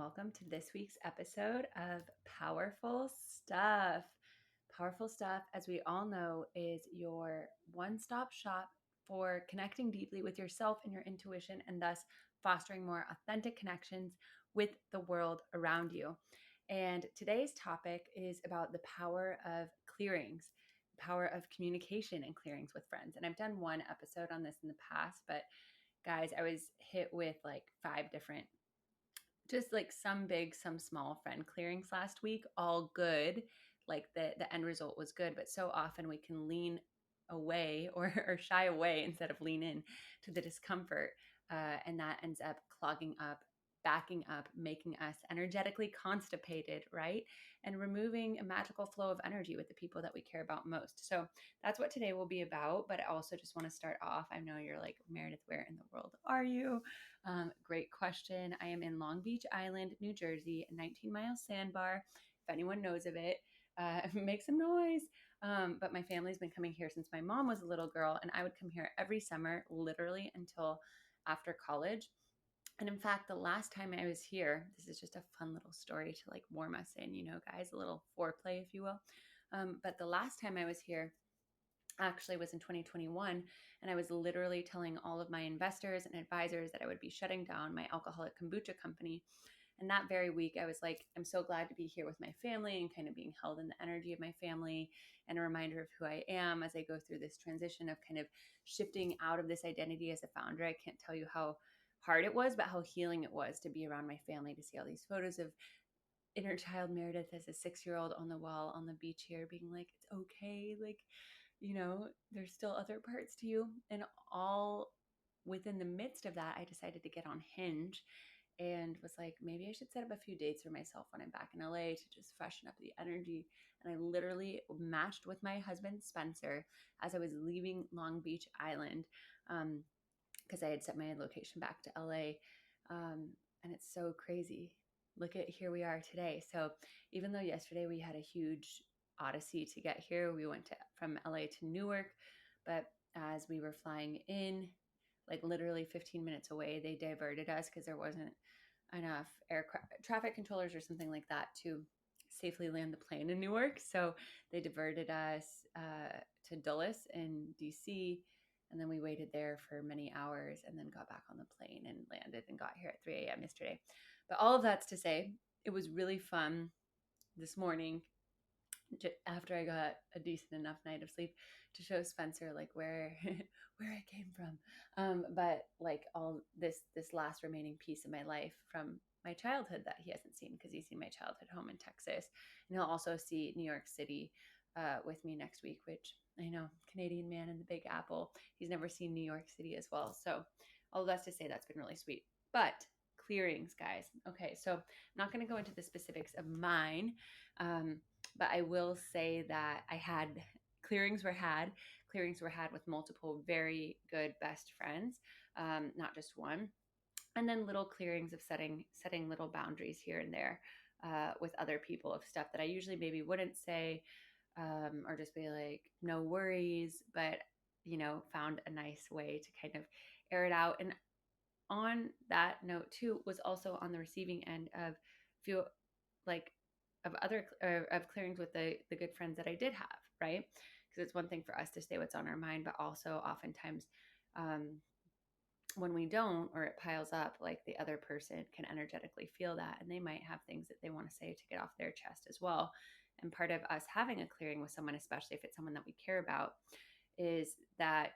welcome to this week's episode of Powerful Stuff. Powerful Stuff, as we all know, is your one-stop shop for connecting deeply with yourself and your intuition, and thus fostering more authentic connections with the world around you. And today's topic is about the power of clearings, the power of communication and clearings with friends. And I've done one episode on this in the past, but guys, I was hit with like 5 different, just like some big, some small friend clearings last week, all good. Like the end result was good, but so often we can lean away or shy away instead of lean in to the discomfort. And that ends up clogging up, backing up, making us energetically constipated, right? And removing a magical flow of energy with the people that we care about most. So that's what today will be about. But I also just want to start off. I know you're like, Meredith, where in the world are you? Great question. I am in Long Beach Island, New Jersey, a 19-mile sandbar. If anyone knows of it, make some noise. But my family's been coming here since my mom was a little girl, and I would come here every summer, literally until after college. And in fact, the last time I was here, this is just a fun little story to like warm us in, guys, a little foreplay, if you will. But the last time I was here, actually was in 2021, and I was literally telling all of my investors and advisors that I would be shutting down my alcoholic kombucha company. And that very week, I was like, I'm so glad to be here with my family and kind of being held in the energy of my family and a reminder of who I am as I go through this transition of kind of shifting out of this identity as a founder. I can't tell you how hard it was, but how healing it was to be around my family, to see all these photos of inner child Meredith as a 6-year-old on the wall on the beach here being like, it's okay. Like, there's still other parts to you. And all within the midst of that, I decided to get on Hinge and was like, maybe I should set up a few dates for myself when I'm back in LA to just freshen up the energy. And I literally matched with my husband, Spencer, as I was leaving Long Beach Island, because I had set my location back to LA. And it's so crazy. Look at here we are today. So even though yesterday we had a huge odyssey to get here, we went from LA to Newark, but as we were flying in, like literally 15 minutes away, they diverted us because there wasn't enough traffic controllers or something like that to safely land the plane in Newark. So they diverted us to Dulles in DC. And then we waited there for many hours and then got back on the plane and landed and got here at 3 a.m. yesterday. But all of that's to say, it was really fun this morning after I got a decent enough night of sleep to show Spencer like where I came from. But like all this last remaining piece of my life from my childhood that he hasn't seen, because he's seen my childhood home in Texas. And he'll also see New York City with me next week, which I know, Canadian man in the Big Apple. He's never seen New York City as well. So all of that's to say that's been really sweet. But clearings, guys. Okay, so I'm not going to go into the specifics of mine. But I will say that clearings were had with multiple very good best friends, not just one. And then little clearings of setting little boundaries here and there with other people of stuff that I usually maybe wouldn't say, or just be like, no worries, but, found a nice way to kind of air it out. And on that note too, was also on the receiving end of feel like of clearings with the good friends that I did have, right? Because it's one thing for us to say what's on our mind, but also oftentimes when we don't, or it piles up, like the other person can energetically feel that, and they might have things that they want to say to get off their chest as well. And part of us having a clearing with someone, especially if it's someone that we care about, is that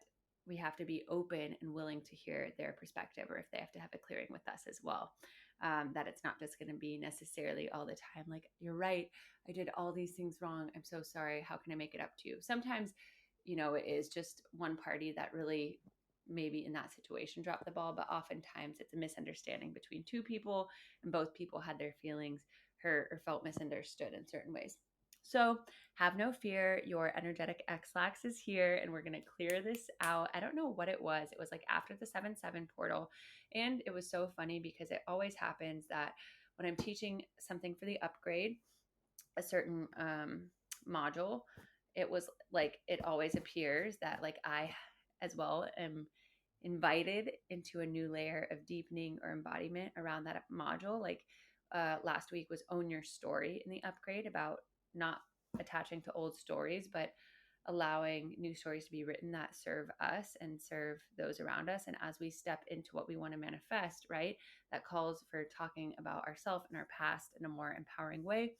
we have to be open and willing to hear their perspective, or if they have to have a clearing with us as well. That it's not just going to be necessarily all the time like, you're right, I did all these things wrong, I'm so sorry, how can I make it up to you? Sometimes, it is just one party that really maybe in that situation dropped the ball, but oftentimes it's a misunderstanding between two people, and both people had their feelings hurt or felt misunderstood in certain ways. So have no fear, your energetic X-Lax is here, and we're going to clear this out. I don't know what it was. It was like after the 7-7 portal. And it was so funny because it always happens that when I'm teaching something for the upgrade, a certain module, it was like, it always appears that like I as well am invited into a new layer of deepening or embodiment around that module. Like last week was own your story in the upgrade, about not attaching to old stories, but allowing new stories to be written that serve us and serve those around us. And as we step into what we want to manifest, right, that calls for talking about ourselves and our past in a more empowering way.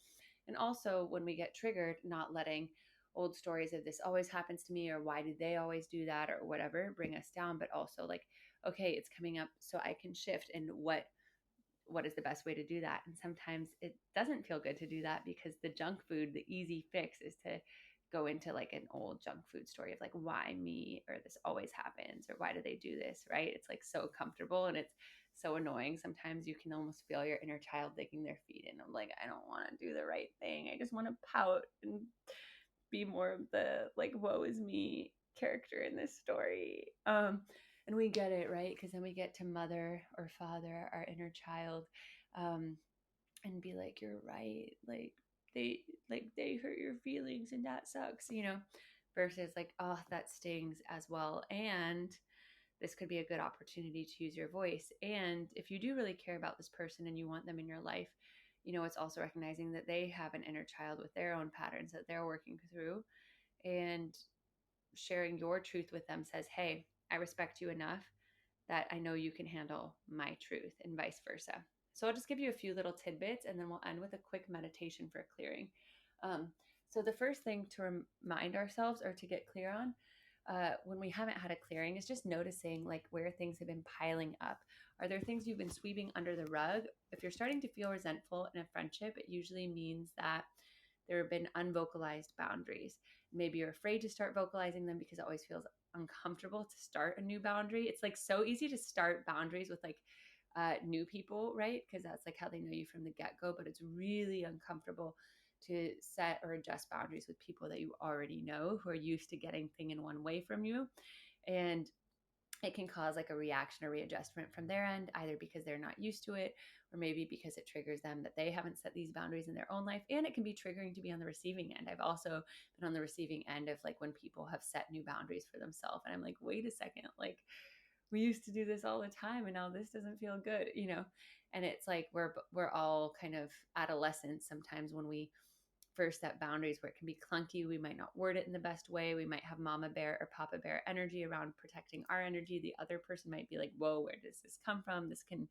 And also when we get triggered, not letting old stories of this always happens to me, or why do they always do that, or whatever, bring us down, but also like, okay, it's coming up, so I can shift. And what is the best way to do that? And sometimes it doesn't feel good to do that, because the junk food, the easy fix is to go into like an old junk food story of like, why me, or this always happens, or why do they do this, right? It's like so comfortable and it's so annoying. Sometimes you can almost feel your inner child digging their feet in. I'm like, I don't want to do the right thing. I just want to pout and be more of the like, woe is me character in this story. And we get it, right? Because then we get to mother or father our inner child, um, and be like, you're right. They hurt your feelings and that sucks, versus like, oh, that stings as well. And this could be a good opportunity to use your voice. And if you do really care about this person and you want them in your life, it's also recognizing that they have an inner child with their own patterns that they're working through, and sharing your truth with them says, hey, I respect you enough that I know you can handle my truth, and vice versa. So I'll just give you a few little tidbits and then we'll end with a quick meditation for clearing. Um, so the first thing to remind ourselves or to get clear on, when we haven't had a clearing, is just noticing like where things have been piling up. Are there things you've been sweeping under the rug? If you're starting to feel resentful in a friendship, it usually means that there have been unvocalized boundaries. Maybe you're afraid to start vocalizing them because it always feels uncomfortable to start a new boundary. It's like so easy to start boundaries with like new people, right? Because that's like how they know you from the get-go, but it's really uncomfortable to set or adjust boundaries with people that you already know, who are used to getting thing in one way from you. And it can cause like a reaction or readjustment from their end, either because they're not used to it, or maybe because it triggers them that they haven't set these boundaries in their own life. And it can be triggering to be on the receiving end. I've also been on the receiving end of like when people have set new boundaries for themselves, and I'm like, wait a second, like we used to do this all the time and now this doesn't feel good. And it's like we're all kind of adolescents sometimes when we first set boundaries, where it can be clunky. We might not word it in the best way. We might have mama bear or papa bear energy around protecting our energy. The other person might be like, whoa, where does this come from? It can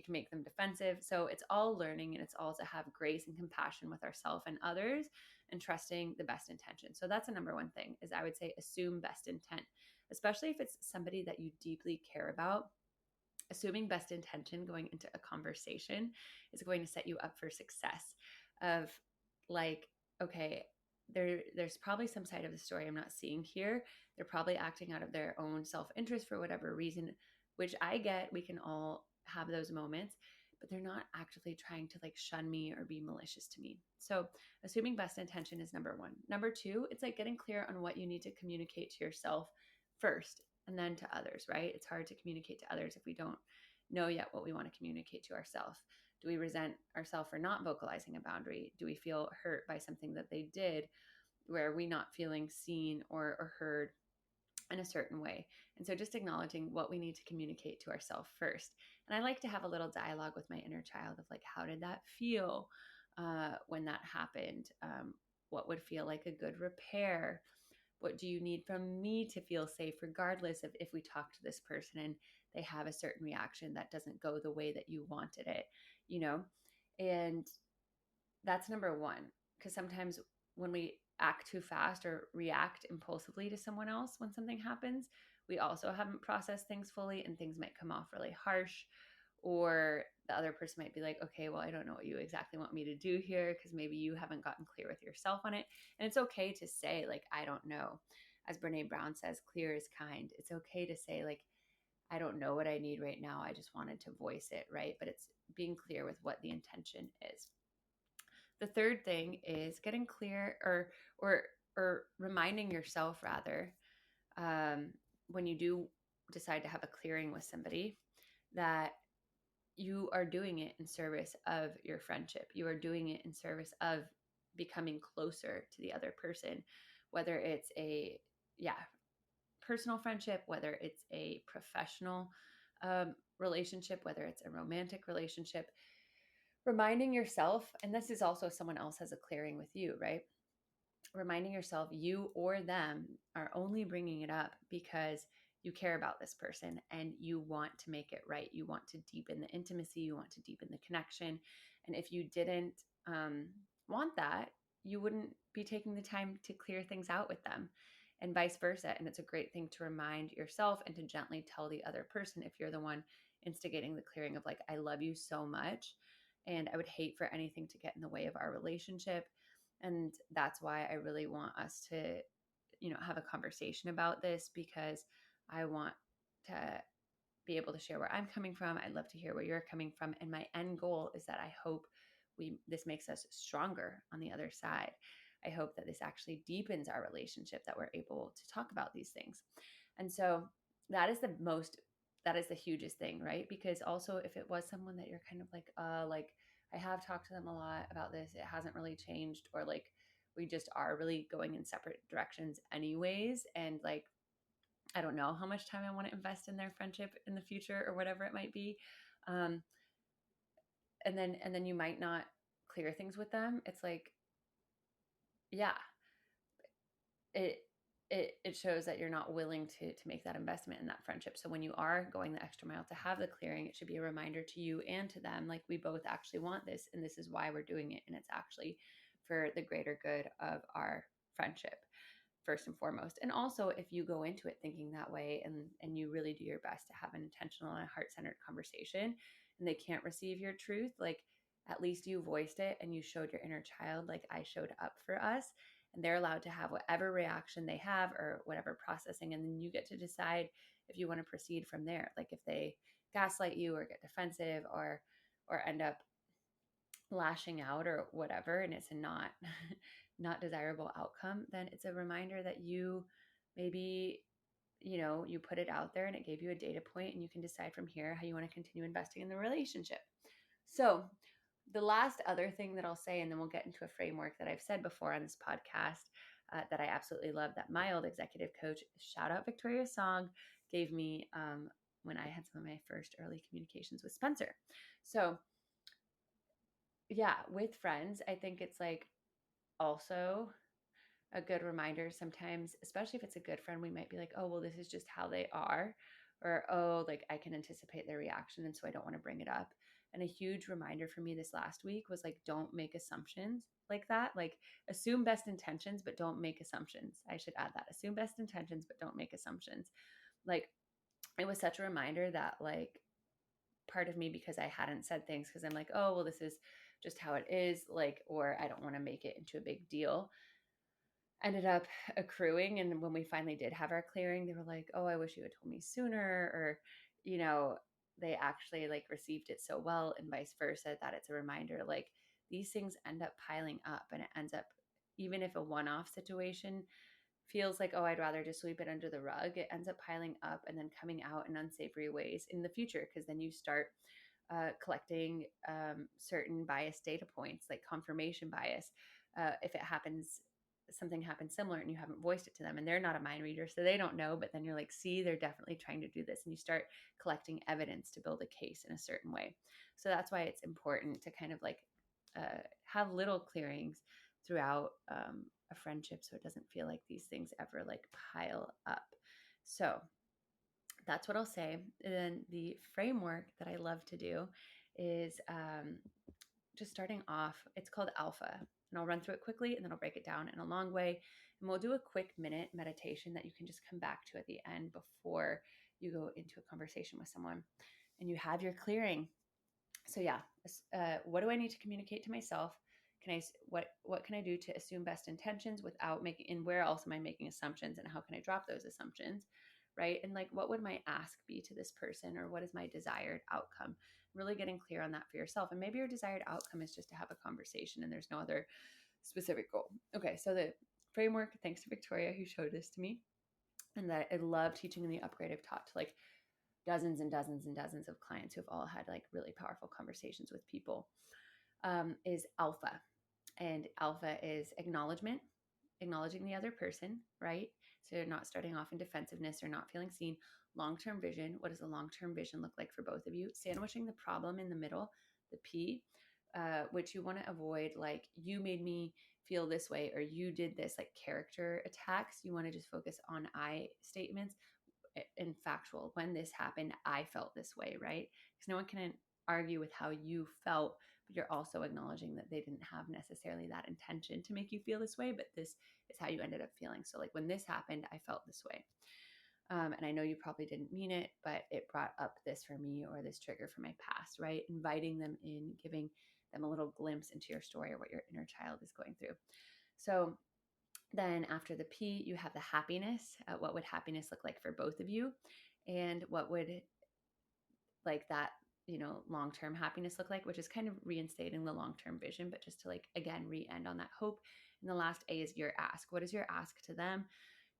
make them defensive. So it's all learning, and it's all to have grace and compassion with ourselves and others, and trusting the best intention. So that's the number one thing, is I would say assume best intent, especially if it's somebody that you deeply care about. Assuming best intention going into a conversation is going to set you up for success. Of like, okay, there's probably some side of the story I'm not seeing here. They're probably acting out of their own self-interest for whatever reason, which I get. We can all have those moments, but they're not actively trying to like shun me or be malicious to me. So assuming best intention is number one. Number two, it's like getting clear on what you need to communicate to yourself first and then to others, right? It's hard to communicate to others if we don't know yet what we want to communicate to ourselves. Do we resent ourselves for not vocalizing a boundary? Do we feel hurt by something that they did? Where are we not feeling seen or heard in a certain way? And so just acknowledging what we need to communicate to ourselves first. And I like to have a little dialogue with my inner child of like, how did that feel when that happened? What would feel like a good repair? What do you need from me to feel safe, regardless of if we talk to this person and they have a certain reaction that doesn't go the way that you wanted it, you know? And that's number one, because sometimes when we act too fast or react impulsively to someone else when something happens, we also haven't processed things fully, and things might come off really harsh. Or the other person might be like, okay, well, I don't know what you exactly want me to do here, because maybe you haven't gotten clear with yourself on it. And it's okay to say, like, I don't know. As Brene Brown says, clear is kind. It's okay to say, like, I don't know what I need right now. I just wanted to voice it, right? But it's being clear with what the intention is. The third thing is getting clear, or reminding yourself rather, when you do decide to have a clearing with somebody, that you are doing it in service of your friendship. You are doing it in service of becoming closer to the other person, whether it's a personal friendship, whether it's a professional relationship, whether it's a romantic relationship. reminding yourself, and this is also someone else has a clearing with you, right? Reminding yourself you or them are only bringing it up because you care about this person and you want to make it right. You want to deepen the intimacy, you want to deepen the connection. And if you didn't want that, you wouldn't be taking the time to clear things out with them, and vice versa. And it's a great thing to remind yourself and to gently tell the other person if you're the one instigating the clearing of like, I love you so much and I would hate for anything to get in the way of our relationship. And that's why I really want us to, have a conversation about this, because I want to be able to share where I'm coming from. I'd love to hear where you're coming from. And my end goal is that I hope this makes us stronger on the other side. I hope that this actually deepens our relationship, that we're able to talk about these things. And so that is the hugest thing, right? Because also if it was someone that you're kind of like I have talked to them a lot about this, it hasn't really changed, or like we just are really going in separate directions anyways, and like I don't know how much time I want to invest in their friendship in the future or whatever it might be. Um, and then you might not clear things with them. It's like, yeah, it it shows that you're not willing to make that investment in that friendship. So when you are going the extra mile to have the clearing, it should be a reminder to you and to them, like, we both actually want this and this is why we're doing it, and it's actually for the greater good of our friendship first and foremost. And also, if you go into it thinking that way, and you really do your best to have an intentional and a heart-centered conversation, and they can't receive your truth, like, at least you voiced it and you showed your inner child, like I showed up for us, and they're allowed to have whatever reaction they have or whatever processing, and then you get to decide if you want to proceed from there. Like if they gaslight you or get defensive or end up lashing out or whatever, and it's a not desirable outcome, then it's a reminder that you maybe, you put it out there and it gave you a data point, and you can decide from here how you want to continue investing in the relationship. So the last other thing that I'll say, and then we'll get into a framework that I've said before on this podcast, that I absolutely love, that my old executive coach, shout out Victoria Song, gave me when I had some of my first early communications with Spencer. So yeah, with friends, I think it's like also a good reminder sometimes, especially if it's a good friend, we might be like, oh, well, this is just how they are, or, oh, like I can anticipate their reaction, and so I don't want to bring it up. And a huge reminder for me this last week was like, don't make assumptions like that. Like, assume best intentions, but don't make assumptions. I should add that. Assume best intentions, but don't make assumptions. Like, it was such a reminder that, like, part of me, because I hadn't said things because I'm like, oh, well, this is just how it is, like, or I don't want to make it into a big deal, ended up accruing. And when we finally did have our clearing, they were like, oh, I wish you had told me sooner, or, you know, they actually like received it so well, and vice versa, that it's a reminder, like, these things end up piling up, and it ends up, even if a one-off situation feels like, oh, I'd rather just sweep it under the rug, it ends up piling up and then coming out in unsavory ways in the future, because then you start collecting certain biased data points, like confirmation bias. If it happens, something happens similar and you haven't voiced it to them, and they're not a mind reader, so they don't know, but then you're like, see, they're definitely trying to do this, and you start collecting evidence to build a case in a certain way. So that's why it's important to kind of like have little clearings throughout a friendship, so it doesn't feel like these things ever like pile up. So that's what I'll say. And then the framework that I love to do is just starting off, it's called Alpha. And I'll run through it quickly, and then I'll break it down in a long way. And we'll do a quick minute meditation that you can just come back to at the end before you go into a conversation with someone. And you have your clearing. So yeah, what do I need to communicate to myself? What can I do to assume best intentions without making, and where else am I making assumptions, and how can I drop those assumptions, right? And like, what would my ask be to this person, or what is my desired outcome? Really getting clear on that for yourself. And maybe your desired outcome is just to have a conversation and there's no other specific goal. Okay, so the framework, thanks to Victoria who showed this to me, and that I love teaching in the upgrade I've taught to like dozens and dozens and dozens of clients who have all had like really powerful conversations with people, is Alpha. And Alpha is acknowledgement, acknowledging the other person, right? So you're not starting off in defensiveness or not feeling seen. Long-term vision. What does a long-term vision look like for both of you? Sandwiching the problem in the middle, the P, which you want to avoid, like, you made me feel this way, or you did this, like character attacks. You want to just focus on I statements and factual. When this happened, I felt this way, right? Because no one can argue with how you felt, but you're also acknowledging that they didn't have necessarily that intention to make you feel this way, but this is how you ended up feeling. So, like, when this happened, I felt this way. And I know you probably didn't mean it, but it brought up this for me, or this trigger from my past, right? Inviting them in, giving them a little glimpse into your story or what your inner child is going through. So then after the P, you have the happiness. What would happiness look like for both of you? And what would, like, that, long-term happiness look like, which is kind of reinstating the long-term vision, but just to, like, again, re-end on that hope. And the last A is your ask. What is your ask to them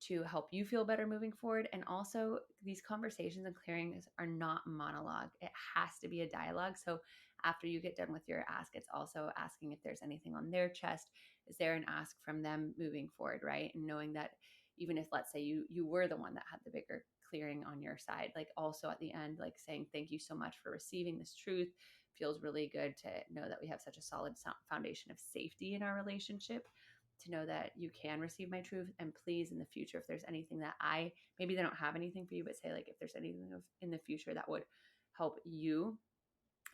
to help you feel better moving forward? And also, these conversations and clearings are not monologue. It has to be a dialogue. So after you get done with your ask, it's also asking if there's anything on their chest. Is there an ask from them moving forward, right? And knowing that even if, let's say, you were the one that had the bigger clearing on your side, like, also at the end, like, saying thank you so much for receiving this truth. Feels really good to know that we have such a solid foundation of safety in our relationship, to know that you can receive my truth. And please, in the future, if there's anything that maybe they don't have anything for you, but say, like, if there's anything in the future that would help you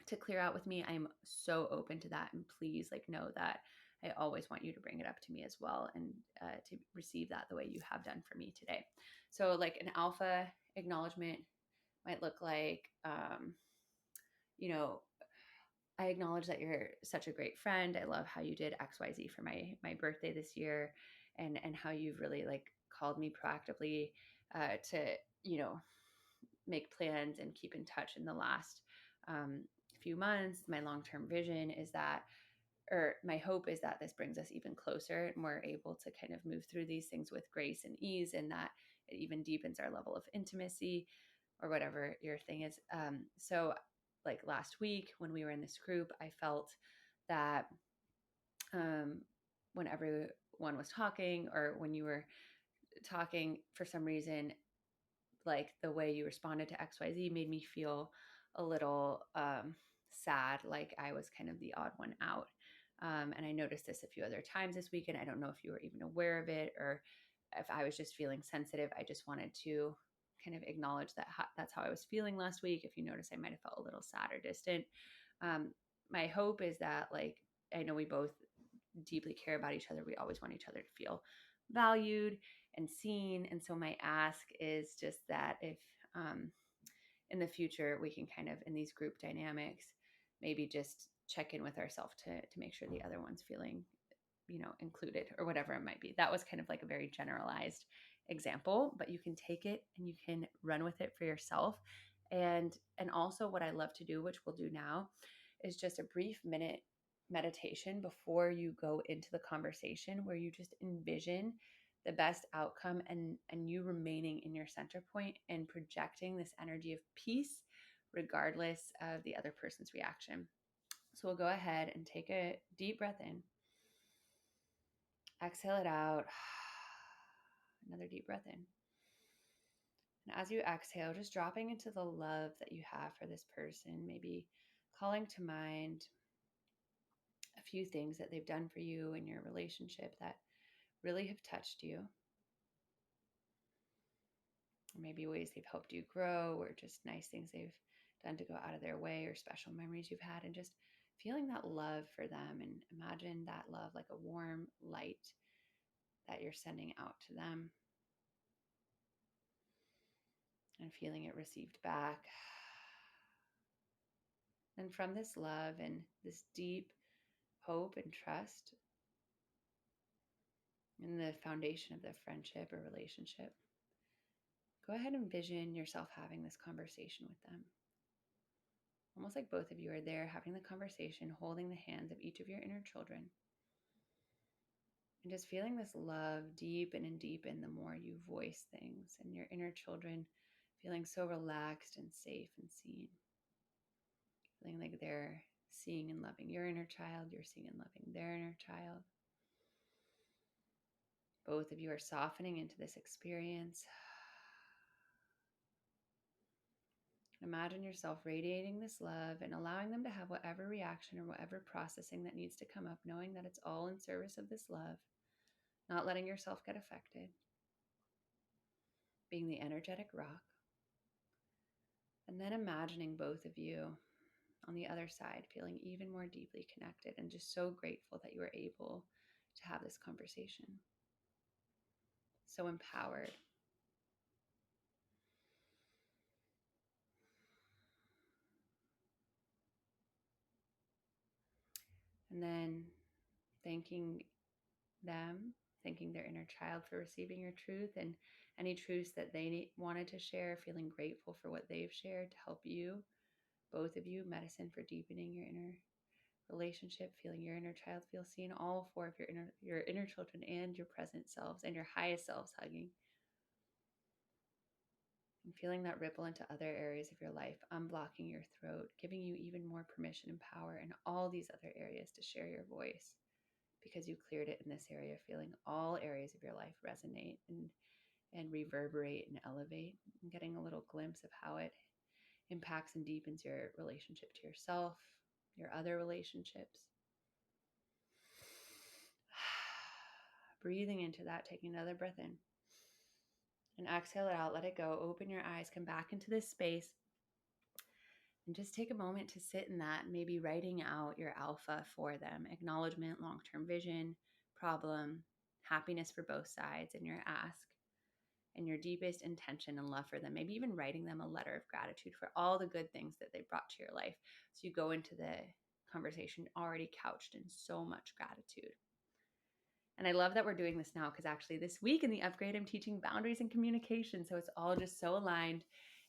to clear out with me, I'm so open to that. And please, like, know that I always want you to bring it up to me as well, and to receive that the way you have done for me today. So, like, an alpha acknowledgement might look like, I acknowledge that you're such a great friend. I love how you did XYZ for my birthday this year, and how you've really, like, called me proactively to, make plans and keep in touch in the last few months. My long-term vision is that, or my hope is that, this brings us even closer, and we're able to kind of move through these things with grace and ease, and that it even deepens our level of intimacy, or whatever your thing is. So, like, last week when we were in this group, I felt that when everyone was talking, or when you were talking, for some reason, like, the way you responded to XYZ made me feel a little sad, like I was kind of the odd one out. And I noticed this a few other times this week, and I don't know if you were even aware of it, or if I was just feeling sensitive. I just wanted to kind of acknowledge that that's how I was feeling last week. If you notice, I might have felt a little sad or distant. My hope is that, like, I know we both deeply care about each other. We always want each other to feel valued and seen. And so my ask is just that, if in the future we can kind of, in these group dynamics, maybe just check in with ourselves to make sure the other one's feeling, included, or whatever it might be. That was kind of like a very generalized example, but you can take it and you can run with it for yourself. And also, what I love to do, which we'll do now, is just a brief minute meditation before you go into the conversation, where you just envision the best outcome, and you remaining in your center point and projecting this energy of peace regardless of the other person's reaction. So we'll go ahead and take a deep breath in. Exhale it out. Another deep breath in. And as you exhale, just dropping into the love that you have for this person, maybe calling to mind a few things that they've done for you in your relationship that really have touched you. Or maybe ways they've helped you grow, or just nice things they've done to go out of their way, or special memories you've had, and just feeling that love for them. And imagine that love like a warm light that you're sending out to them, and feeling it received back. And from this love and this deep hope and trust in the foundation of the friendship or relationship, go ahead and envision yourself having this conversation with them. Almost like both of you are there having the conversation, holding the hands of each of your inner children, and just feeling this love deepen and deepen the more you voice things, and your inner children feeling so relaxed and safe and seen. Feeling like they're seeing and loving your inner child, you're seeing and loving their inner child. Both of you are softening into this experience. Imagine yourself radiating this love and allowing them to have whatever reaction or whatever processing that needs to come up, knowing that it's all in service of this love, not letting yourself get affected, being the energetic rock. And then imagining both of you on the other side, feeling even more deeply connected and just so grateful that you were able to have this conversation. So empowered. And then thanking them, thanking their inner child for receiving your truth and any truths that they wanted to share, feeling grateful for what they've shared to help you, both of you, medicine for deepening your inner relationship, feeling your inner child feel seen, all four of your inner children and your present selves and your highest selves hugging. And feeling that ripple into other areas of your life, unblocking your throat, giving you even more permission and power in all these other areas to share your voice because you cleared it in this area, feeling all areas of your life resonate and reverberate and elevate, and getting a little glimpse of how it impacts and deepens your relationship to yourself, your other relationships. Breathing into that, taking another breath in. And exhale it out, let it go. Open your eyes, come back into this space. And just take a moment to sit in that, maybe writing out your alpha for them. Acknowledgement, long-term vision, problem, happiness for both sides, and your ask. And your deepest intention and love for them. Maybe even writing them a letter of gratitude for all the good things that they brought to your life. So you go into the conversation already couched in so much gratitude. And I love that we're doing this now because actually this week in the upgrade, I'm teaching boundaries and communication. So it's all just so aligned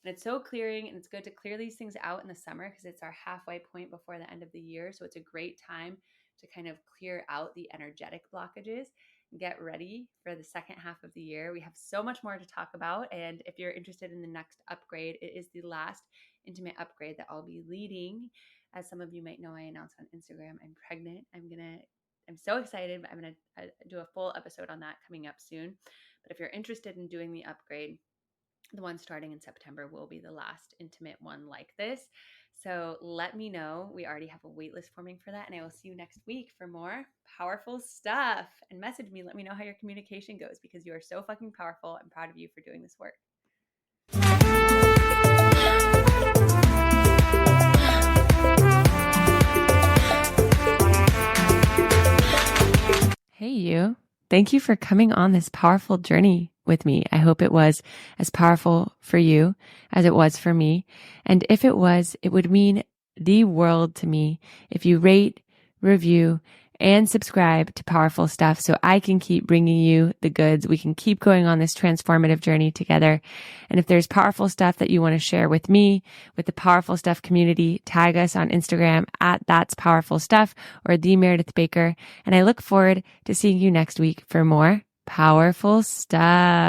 and it's so clearing, and it's good to clear these things out in the summer because it's our halfway point before the end of the year. So it's a great time to kind of clear out the energetic blockages and get ready for the second half of the year. We have so much more to talk about. And if you're interested in the next upgrade, it is the last intimate upgrade that I'll be leading. As some of you might know, I announced on Instagram, I'm pregnant. I'm so excited. I'm going to do a full episode on that coming up soon. But if you're interested in doing the upgrade, the one starting in September will be the last intimate one like this. So let me know. We already have a wait list forming for that. And I will see you next week for more powerful stuff. And message me. Let me know how your communication goes because you are so fucking powerful. I'm proud of you for doing this work. Hey, you. Thank you for coming on this powerful journey with me. I hope it was as powerful for you as it was for me. And if it was, it would mean the world to me if you rate, review, and subscribe to Powerful Stuff so I can keep bringing you the goods. We can keep going on this transformative journey together. And if there's powerful stuff that you want to share with me, with the Powerful Stuff community, tag us on Instagram at That's Powerful Stuff or The Meredith Baker. And I look forward to seeing you next week for more powerful stuff.